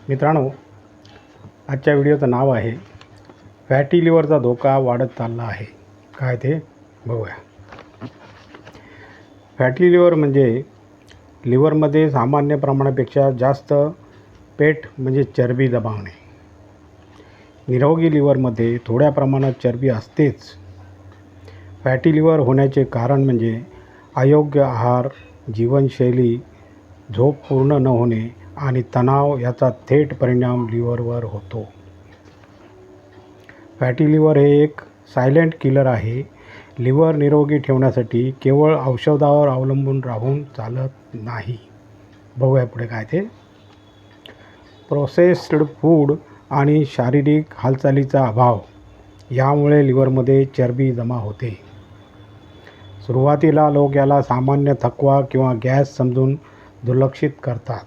मित्रांनो, आजच्या व्हिडिओचं नाव आहे फॅटी लिव्हरचा धोका वाढत चालला आहे. काय ते बघूया. फॅटी लिव्हर म्हणजे लिव्हरमध्ये सामान्य प्रमाणापेक्षा जास्त पेट म्हणजे चरबी दबावणे. निरोगी लिव्हरमध्ये थोड्या प्रमाणात चरबी असतेच. फॅटी लिव्हर होण्याचे कारण म्हणजे अयोग्य आहार, जीवनशैली, झोप पूर्ण न होणे आणि तणाव याचा थेट परिणाम लिव्हरवर होतो. फॅटी लिव्हर हे एक सायलेंट किलर आहे. लिव्हर निरोगी ठेवण्यासाठी केवळ औषधावर अवलंबून राहून चालत नाही. बघूया पुढे काय ते. प्रोसेस्ड फूड आणि शारीरिक हालचालीचा अभाव यामुळे लिव्हरमध्ये चरबी जमा होते. सुरुवातीला लोक याला सामान्य थकवा किंवा गॅस समजून दुर्लक्षित करतात.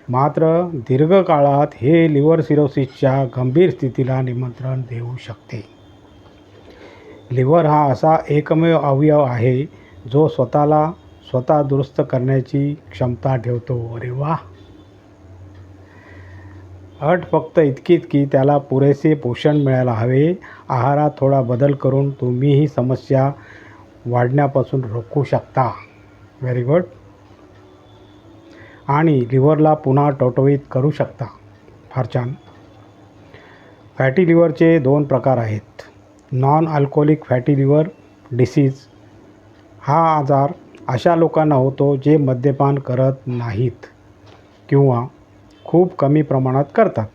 मात्र दीर्घकाळात हे लिव्हर सिरोसिसच्या गंभीर स्थितीला निमंत्रण देऊ शकते. लिव्हर हा असा एकमेव अवयव आहे जो स्वतः दुरुस्त करण्याची क्षमता ठेवतो. अरे वा. अट फक्त इतकीच की त्याला पुरेसे पोषण मिळायला हवे. आहारात थोडा बदल करून तुम्ही ही समस्या वाढण्यापासून रोखू शकता. Very good. आणि लिव्हरला पुन्हा टवटवीत करू शकता. फार छान. फॅटी लिव्हरचे 2 प्रकार आहेत. Non alcoholic fatty liver disease. हा आजार अशा लोकांना होतो जे मद्यपान करत नाहीत किंवा खूप कमी प्रमाणात करतात.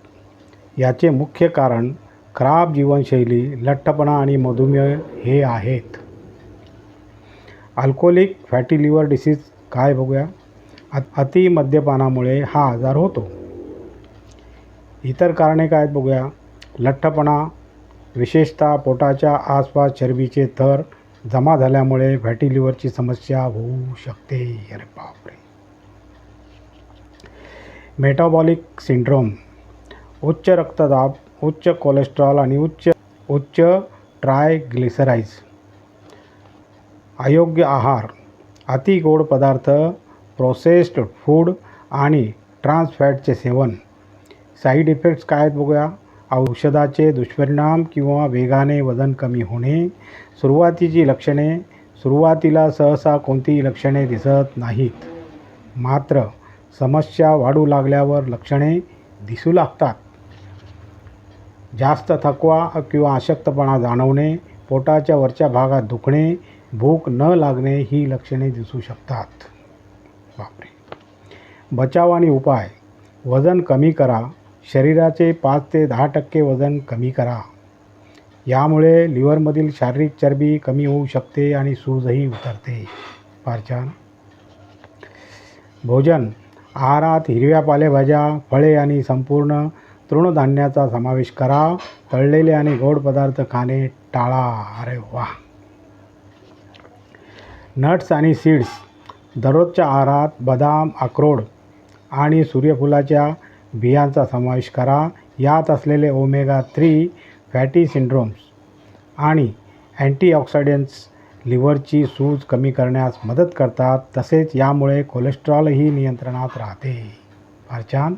याचे मुख्य कारण खराब जीवनशैली, लठ्ठपणा आणि मधुमेह हे आहेत. अल्कोहोलिक फॅटी लिव्हर डिसीज काय बघूया. अति मद्यपानामुळे हा आजार होतो. इतर कारणे काय बघूया. लठ्ठपणा, विशेषतः पोटाच्या आसपास चरबीचे थर जमा झाल्यामुळे फॅटी लिव्हरची समस्या होऊ शकते. अरे बापरे. मेटाबॉलिक सिंड्रोम, उच्च रक्तदाब, उच्च कोलेस्ट्रॉल आणि उच्च ट्रायग्लिसराइड्स. अयोग्य आहार, अति गोड पदार्थ, प्रोसेस्ड फूड आणि ट्रान्स फॅटचे सेवन. साईड इफेक्ट्स काय आहेत बघूया. औषधाचे दुष्परिणाम किंवा वेगाने वजन कमी होणे. सुरुवातीची लक्षणे. सुरुवातीला सहसा कोणतीही लक्षणे दिसत नाहीत. मात्र समस्या वाढू लागल्यावर लक्षणे दिसू लागतात. जास्त थकवा किंवा अशक्तपणा जाणवणे, पोटाच्या वरच्या भागात दुखणे, भूक न लागणे ही लक्षणे दिसू शकतात. बापरे. बचाव आणि उपाय. वजन कमी करा. शरीराचे 5 ते 10% वजन कमी करा. यामुळे लिव्हरमधील शारीरिक चरबी कमी होऊ शकते आणि सूजही उतरते. फार छान. भोजन. आहारात हिरव्या पालेभाज्या, फळे आणि संपूर्ण तृणधान्याचा समावेश करा. तळलेले आणि गोड पदार्थ खाणे टाळा. अरे वा. नट्स आणि सीड्स. दररोजच्या आहारात बदाम, अक्रोड आणि सूर्यफुलाच्या बियांचा समावेश करा. यात असलेले ओमेगा 3 फॅटी सिंड्रोम्स आणि अँटीऑक्सिडंट्स लिव्हरची सूज कमी करण्यास मदत करतात. तसेच यामुळे कोलेस्ट्रॉलही नियंत्रणात राहते. फार छान.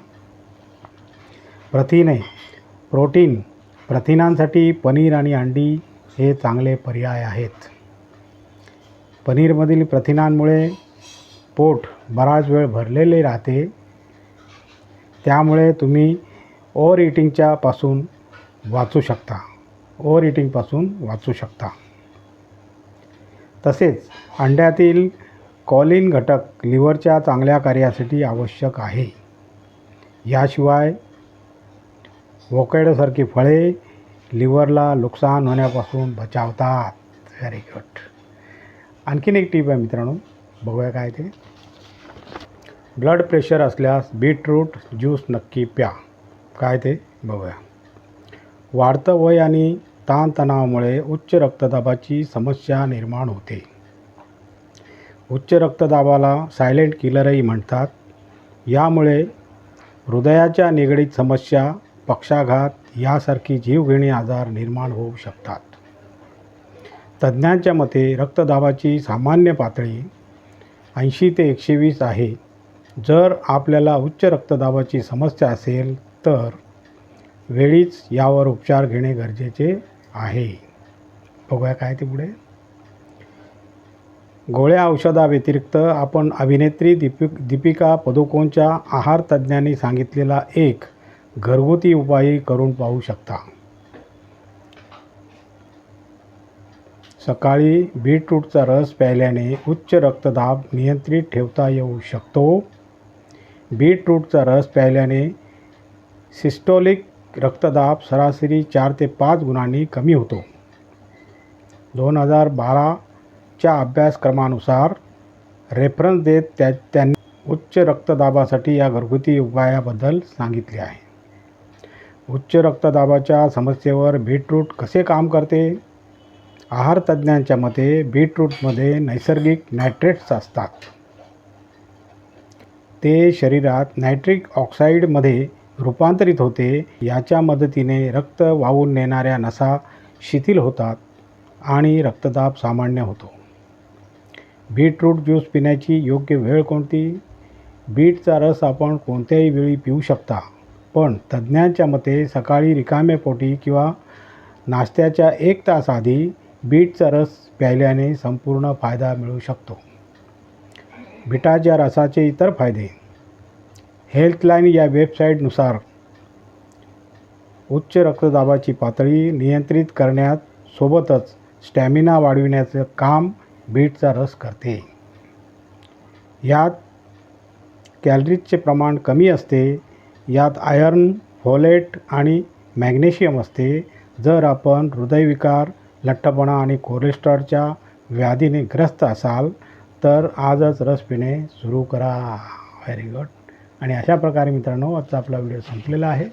प्रथिने. प्रोटीन. प्रथिनांसाठी पनीर आणि अंडी हे चांगले पर्याय आहेत. पनीरमधील प्रथिनांमुळे पोट बराच वेळ भरलेले राहते. त्यामुळे तुम्ही ओव्हर इटिंगपासून वाचू शकता. तसेच अंड्यातील कॉलिन घटक लिव्हरच्या चांगल्या कार्यासाठी आवश्यक आहे. याशिवाय वोकॅडोसारखी फळे लिव्हरला नुकसान होण्यापासून बचावतात. Very good. आणखीन एक टीप आहे मित्रांनो, बघूया काय ते. ब्लड प्रेशर असल्यास बीटरूट ज्यूस नक्की प्या. काय ते बघूया. वाढतं वय आणि ताणतणावामुळे उच्च रक्तदाबाची समस्या निर्माण होते. उच्च रक्तदाबाला सायलेंट किलरही म्हणतात. यामुळे हृदयाच्या निगडीत समस्या, पक्षाघात यासारखी जीवघेणी आजार निर्माण होऊ शकतात. तज्ज्ञांच्या मते रक्तदाबाची सामान्य पातळी 80 ते 120 आहे. जर आपल्याला उच्च रक्तदाबाची समस्या असेल तर वेळीच यावर उपचार घेणे गरजेचे आहे. बघूया काय ते पुढे. गोळ्या औषधाव्यतिरिक्त आपण अभिनेत्री दीपिका पदुकोणच्या आहार तज्ज्ञांनी सांगितलेला एक घरगुती उपायही करून पाहू शकता. सकाळी बीटरूटचा रस प्यायल्याने उच्च रक्तदाब नियंत्रित ठेवता येऊ शकतो. बीटरूटचा रस प्यायल्याने सिस्टोलिक रक्तदाब सरासरी 4 ते 5 गुणांनी कमी होतो. 2012च्या अभ्यासक्रमानुसार रेफरन्स देत त्यांनी उच्च रक्तदाबासाठी या घरगुती उपायाबद्दल सांगितले आहे. उच्च रक्तदाबाच्या समस्येवर बीटरूट कसे काम करते? आहार तज्ज्ञांच्या मते बीटरूटमध्ये नैसर्गिक नायट्रेट्स असतात. ते शरीरात नायट्रिक ऑक्साईडमध्ये रूपांतरित होते. याच्या मदतीने रक्त वाहून नेणाऱ्या नसा शिथिल होतात आणि रक्तदाब सामान्य होतो. बीटरूट ज्यूस पिण्याची योग्य वेळ कोणती? बीटचा रस आपण कोणत्याही वेळी पिऊ शकता, पण तज्ज्ञांच्या मते सकाळी रिकाम्या पोटी किंवा नाश्त्याच्या 1 तास आधी बीटचा रस प्यायल्याने संपूर्ण फायदा मिळू शकतो. बीटाच्या रसाचे इतर फायदे. हेल्थलाईन या वेबसाईटनुसार उच्च रक्तदाबाची पातळी नियंत्रित करण्यात सोबतच स्टॅमिना वाढविण्याचं काम बीटचा रस करते. यात कॅलरीजचे प्रमाण कमी असते. यात आयर्न, फोलेट आणि मॅग्नेशियम असते. जर आपण हृदयविकार, लठ्ठपणा आणि कोलेस्ट्रॉलच्या व्याधीने ग्रस्त असाल तर आजच रस पिणे सुरू करा. Very good. आणि अशा प्रकारे मित्रांनो आजचा आपला व्हिडिओ संपलेला आहे.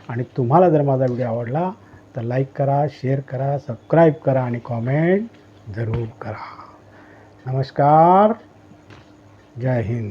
आणि तुम्हाला जर माझा व्हिडिओ आवडला तर लाईक करा, शेअर करा, सबस्क्राईब करा आणि कॉमेंट जरूर करा. नमस्कार. जय हिंद.